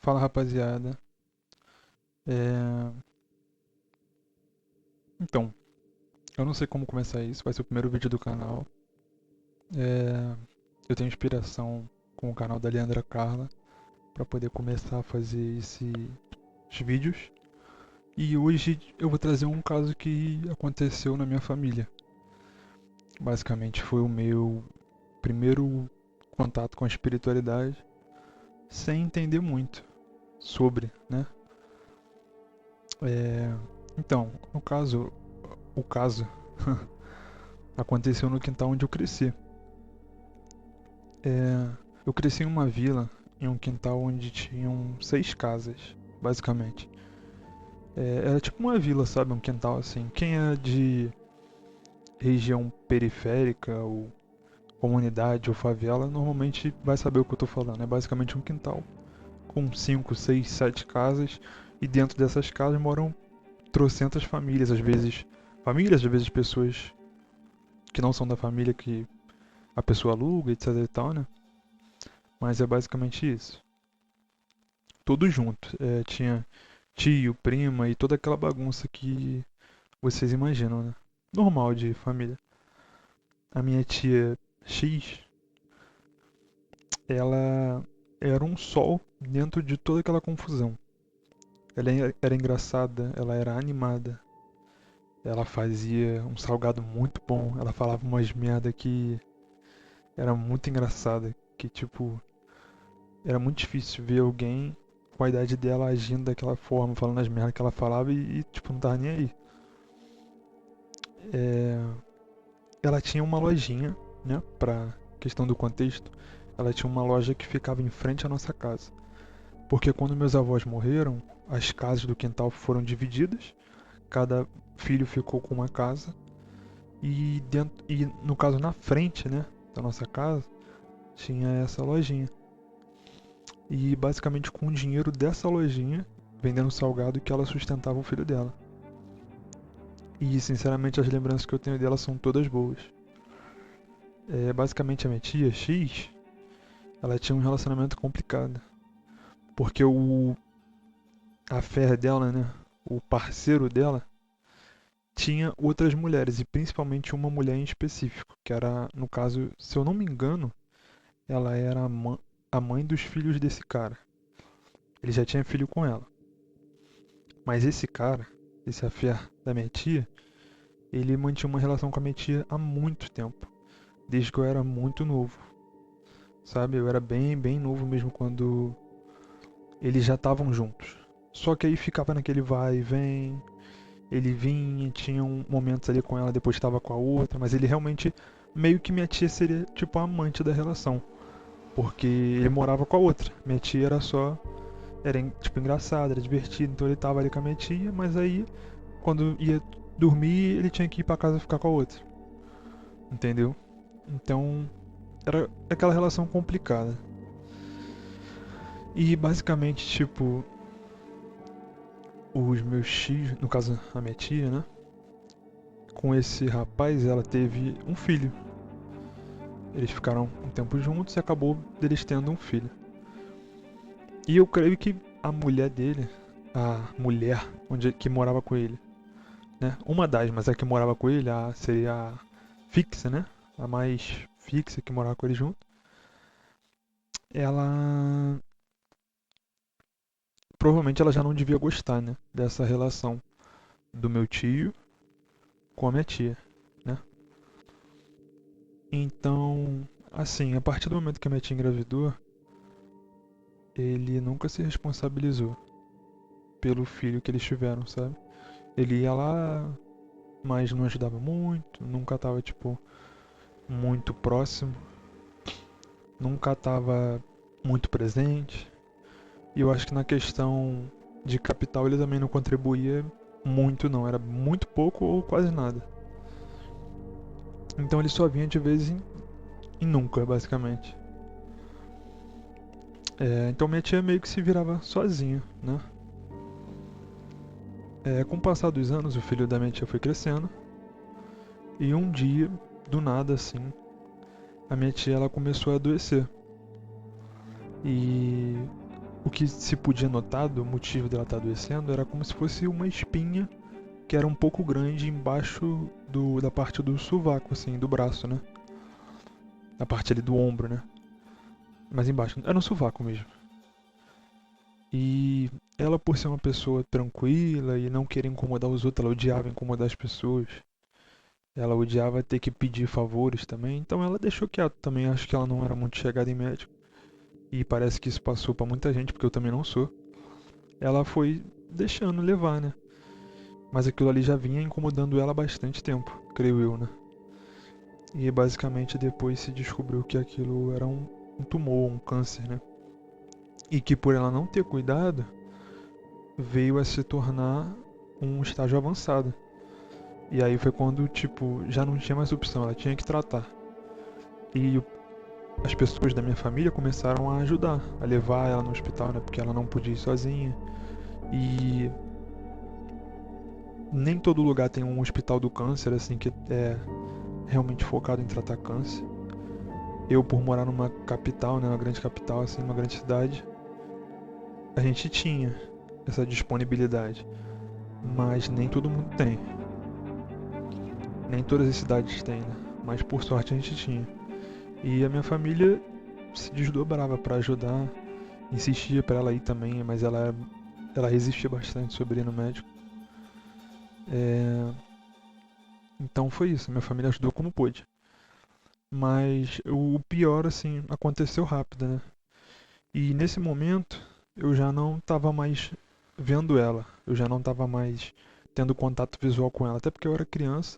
Fala rapaziada. É, Então, eu não sei como começar isso, vai ser o primeiro vídeo do canal. É, Eu tenho inspiração com o canal da Leandra Carla para poder começar a fazer esses vídeos. E hoje eu vou trazer um caso que aconteceu na minha família. Basicamente foi o meu primeiro contato com a espiritualidade, sem entender muito sobre, né? É, Então, no caso, o caso aconteceu no quintal onde eu cresci. É, eu cresci em uma vila, em um quintal onde tinham 6 casas, basicamente. Era tipo uma vila, sabe? Um quintal assim. Quem é de região periférica ou comunidade ou favela, normalmente vai saber o que eu tô falando. É basicamente um quintal com 5, 6, 7 casas e dentro dessas casas moram trocentas famílias, às vezes pessoas que não são da família que a pessoa aluga, etc e tal, né? Mas é basicamente isso. Tudo junto. Tinha tio, prima e toda aquela bagunça que vocês imaginam, né? Normal de família. A minha tia X, ela era um sol dentro de toda aquela confusão. Ela era engraçada, ela era animada, ela fazia um salgado muito bom, ela falava umas merda que era muito engraçada, que tipo, era muito difícil ver alguém com a idade dela agindo daquela forma, falando as merdas que ela falava tipo, não tava nem aí. É, Ela tinha uma lojinha, né? Pra questão do contexto, ela tinha uma loja que ficava em frente à nossa casa. Porque quando meus avós morreram, as casas do quintal foram divididas, cada filho ficou com uma casa e no caso na frente, né, da nossa casa, tinha essa lojinha. E basicamente com o dinheiro dessa lojinha, vendendo salgado, que ela sustentava o filho dela. E sinceramente as lembranças que eu tenho dela são todas boas. Basicamente a minha tia X, ela tinha um relacionamento complicado. Porque a fé dela, né? O parceiro dela tinha outras mulheres, e principalmente uma mulher em específico, que era, no caso, se eu não me engano, ela era a mãe dos filhos desse cara. Ele já tinha filho com ela. Mas esse cara, esse afé da minha tia, ele mantinha uma relação com a minha tia há muito tempo. Desde que eu era muito novo. Sabe? Eu era bem, bem novo mesmo quando eles já estavam juntos. Só que aí ficava naquele vai e vem. Ele vinha, tinha momentos ali com ela, depois estava com a outra, mas ele realmente meio que minha tia seria tipo a amante da relação, porque ele morava com a outra. Minha tia era só era tipo engraçada, era divertida, então ele tava ali com a minha tia, mas aí quando ia dormir, ele tinha que ir para casa ficar com a outra. Entendeu? Então, era aquela relação complicada. E basicamente, tipo, os meus tios, no caso a minha tia, né? Com esse rapaz, ela teve um filho. Eles ficaram um tempo juntos e acabou deles tendo um filho. E eu creio que a mulher dele, a mulher que morava com ele, né? Uma das, mas a que morava com ele, seria a fixa, né? A mais fixa que morava com ele junto. Ela provavelmente ela já não devia gostar, né? Dessa relação do meu tio com a minha tia, né? Então, assim, a partir do momento que a minha tia engravidou, ele nunca se responsabilizou pelo filho que eles tiveram, sabe? Ele ia lá, mas não ajudava muito, nunca tava, tipo, muito próximo, nunca tava muito presente. E eu acho que na questão de capital ele também não contribuía muito, não, era muito pouco ou quase nada. Então ele só vinha de vez em nunca, basicamente. Então minha tia meio que se virava sozinha, né? Com o passar dos anos, o filho da minha tia foi crescendo. E um dia, do nada assim, a minha tia ela começou a adoecer. E o que se podia notar do motivo dela estar adoecendo era como se fosse uma espinha que era um pouco grande embaixo da parte do sovaco, assim, do braço, né? Na parte ali do ombro, né? Mas embaixo, era no sovaco mesmo. E ela, por ser uma pessoa tranquila e não querer incomodar os outros, ela odiava incomodar as pessoas. Ela odiava ter que pedir favores também, então ela deixou quieto também. Acho que ela não era muito chegada em médico. E parece que isso passou pra muita gente, porque eu também não sou. Ela foi deixando levar, né? Mas aquilo ali já vinha incomodando ela há bastante tempo, creio eu, né? E basicamente depois se descobriu que aquilo era um tumor, um câncer, né? E que por ela não ter cuidado, veio a se tornar um estágio avançado. E aí foi quando, tipo, já não tinha mais opção, ela tinha que tratar. E as pessoas da minha família começaram a ajudar, a levar ela no hospital, né? Porque ela não podia ir sozinha. E nem todo lugar tem um hospital do câncer, assim, que é realmente focado em tratar câncer. Eu, por morar numa capital, né, uma grande capital, assim, numa grande cidade, a gente tinha essa disponibilidade. Mas nem todo mundo tem. Nem todas as cidades têm, né? Mas por sorte a gente tinha. E a minha família se desdobrava pra ajudar, insistia pra ela ir também, mas ela resistia bastante sobre ir no médico. Então foi isso, minha família ajudou como pôde. Mas o pior, assim, aconteceu rápido, né? E nesse momento eu já não tava mais vendo ela, eu já não tava mais tendo contato visual com ela, até porque eu era criança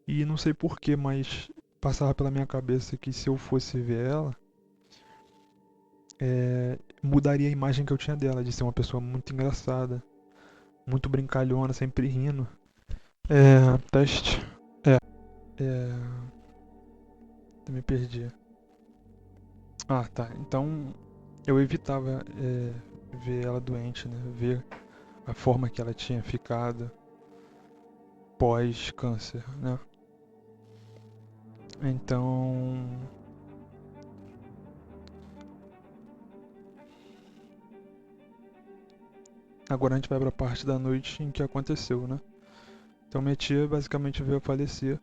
e não sei porquê, mas passava pela minha cabeça que se eu fosse ver ela, mudaria a imagem que eu tinha dela, de ser uma pessoa muito engraçada, muito brincalhona, sempre rindo. Teste. É, me perdi. Ah, tá. Então eu evitava ver ela doente, né? Ver a forma que ela tinha ficado pós-câncer, né? Então, agora a gente vai pra parte da noite em que aconteceu, né? Então minha tia basicamente veio a falecer.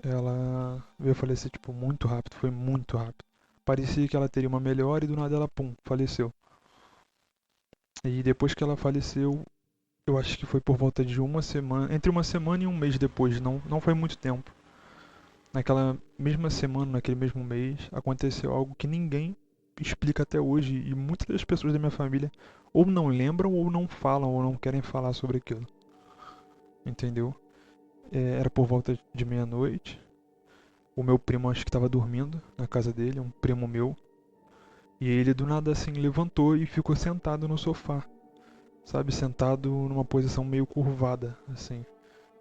Ela veio a falecer, tipo, muito rápido, foi muito rápido. Parecia que ela teria uma melhora e do nada ela, pum, faleceu. E depois que ela faleceu, eu acho que foi por volta de uma semana, entre uma semana e um mês depois, não foi muito tempo. Naquela mesma semana, naquele mesmo mês, aconteceu algo que ninguém explica até hoje e muitas das pessoas da minha família ou não lembram ou não falam ou não querem falar sobre aquilo. Entendeu? Era por volta de meia-noite. O meu primo acho que estava dormindo na casa dele, um primo meu. E ele do nada assim levantou e ficou sentado no sofá. Sabe, sentado numa posição meio curvada, assim.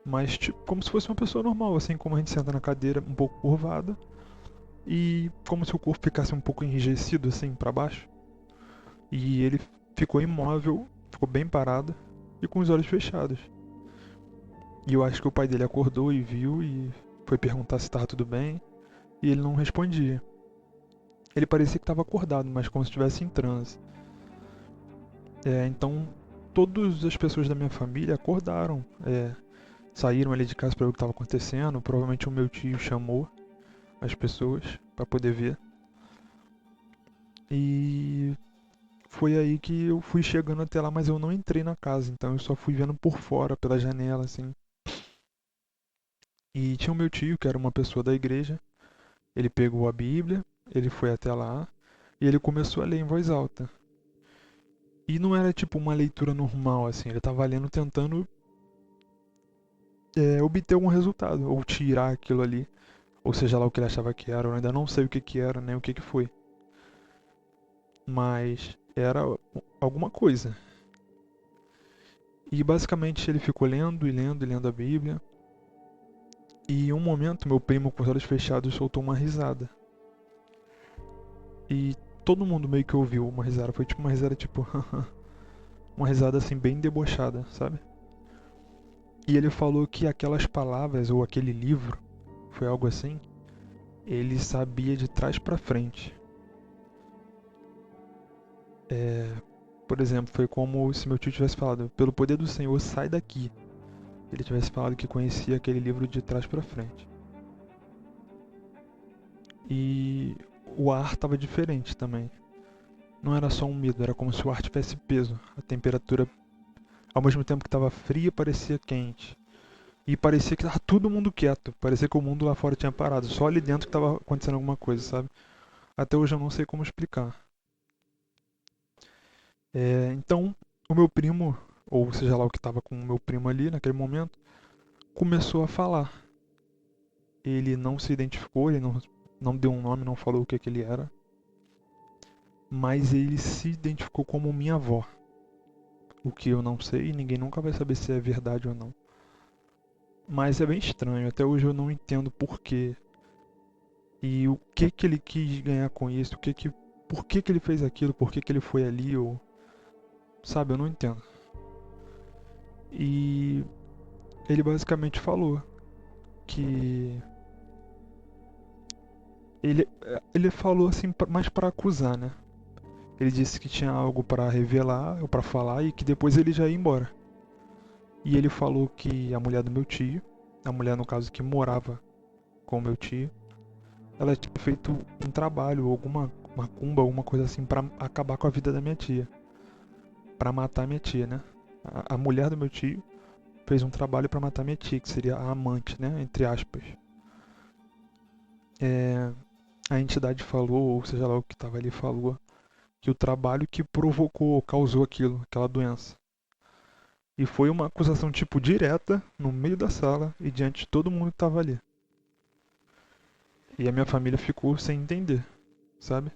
Mas tipo, como se fosse uma pessoa normal, assim como a gente senta na cadeira um pouco curvada. E como se o corpo ficasse um pouco enrijecido, assim, pra baixo. E ele ficou imóvel, ficou bem parado e com os olhos fechados. E eu acho que o pai dele acordou e viu e foi perguntar se estava tudo bem. E ele não respondia. Ele parecia que estava acordado, mas como se estivesse em transe. Então, todas as pessoas da minha família acordaram. Saíram ali de casa para ver o que estava acontecendo. Provavelmente o meu tio chamou as pessoas para poder ver. E foi aí que eu fui chegando até lá, mas eu não entrei na casa, então eu só fui vendo por fora, pela janela, assim. E tinha o meu tio, que era uma pessoa da igreja. Ele pegou a Bíblia, ele foi até lá e ele começou a ler em voz alta. E não era tipo uma leitura normal, assim, ele tava lendo tentando obter algum resultado, ou tirar aquilo ali, ou seja lá o que ele achava que era, eu ainda não sei o que que era, nem o que que foi. Mas era alguma coisa. E basicamente ele ficou lendo e lendo e lendo a Bíblia. E em um momento meu primo com os olhos fechados soltou uma risada. E todo mundo meio que ouviu uma risada, foi tipo uma risada tipo uma risada assim bem debochada, sabe? E ele falou que aquelas palavras ou aquele livro, foi algo assim, ele sabia de trás pra frente. Por exemplo, foi como se meu tio tivesse falado: pelo poder do Senhor, sai daqui. Ele tivesse falado que conhecia aquele livro de trás pra frente. E o ar estava diferente também. Não era só um medo, era como se o ar tivesse peso. A temperatura, ao mesmo tempo que estava fria, parecia quente. E parecia que estava todo mundo quieto. Parecia que o mundo lá fora tinha parado. Só ali dentro que estava acontecendo alguma coisa, sabe? Até hoje eu não sei como explicar. Então, o meu primo, ou seja lá o que estava com o meu primo ali naquele momento, começou a falar. Ele não se identificou, ele não deu um nome, não falou o que ele era. Mas ele se identificou como minha avó. O que eu não sei e ninguém nunca vai saber se é verdade ou não. Mas é bem estranho, até hoje eu não entendo porquê. E o que ele quis ganhar com isso, por que ele fez aquilo, por que ele foi ali, ou... Sabe, eu não entendo. E ele basicamente falou que... Ele falou assim, mais pra acusar, né? Ele disse que tinha algo pra revelar, ou pra falar, e que depois ele já ia embora. E ele falou que a mulher do meu tio, a mulher no caso que morava com o meu tio, ela tinha feito um trabalho, alguma macumba, alguma coisa assim, pra acabar com a vida da minha tia. Pra matar minha tia, né? A mulher do meu tio fez um trabalho pra matar minha tia, que seria a amante, né? Entre aspas. É, a entidade falou, ou seja lá o que estava ali falou, que o trabalho que provocou, causou aquilo, aquela doença. E foi uma acusação tipo direta, no meio da sala e diante de todo mundo que estava ali. E a minha família ficou sem entender, sabe?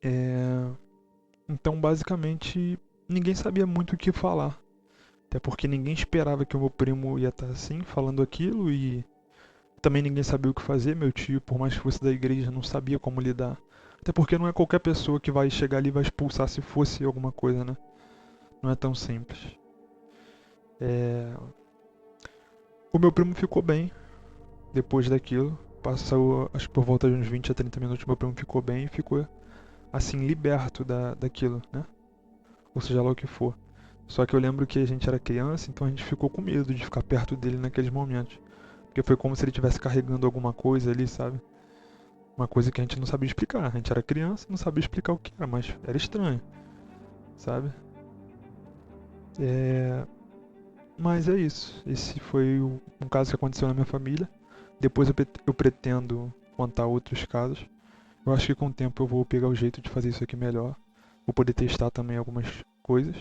É... Então, basicamente, ninguém sabia muito o que falar. Até porque ninguém esperava que o meu primo ia estar assim, falando aquilo, e também ninguém sabia o que fazer. Meu tio, por mais que fosse da igreja, não sabia como lidar. Até porque não é qualquer pessoa que vai chegar ali e vai expulsar se fosse alguma coisa, né? Não é tão simples. É... O meu primo ficou bem depois daquilo. Passou, acho que por volta de uns 20 a 30 minutos, meu primo ficou bem e ficou, assim, liberto daquilo, né? Ou seja lá o que for. Só que eu lembro que a gente era criança, então a gente ficou com medo de ficar perto dele naqueles momentos. Porque foi como se ele estivesse carregando alguma coisa ali, sabe? Uma coisa que a gente não sabia explicar. A gente era criança, não sabia explicar o que era, mas era estranho, sabe? É... Mas é isso. Esse foi um caso que aconteceu na minha família. Depois eu pretendo contar outros casos. Eu acho que com o tempo eu vou pegar o jeito de fazer isso aqui melhor. Vou poder testar também algumas coisas.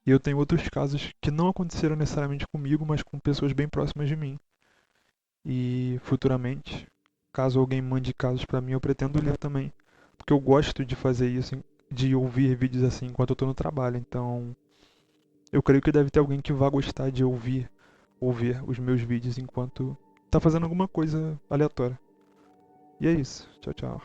E eu tenho outros casos que não aconteceram necessariamente comigo, mas com pessoas bem próximas de mim. E futuramente, caso alguém mande casos pra mim, eu pretendo ler também. Porque eu gosto de fazer isso, de ouvir vídeos assim enquanto eu tô no trabalho. Então, eu creio que deve ter alguém que vá gostar de ouvir ou ver os meus vídeos enquanto tá fazendo alguma coisa aleatória. E é isso. Tchau, tchau.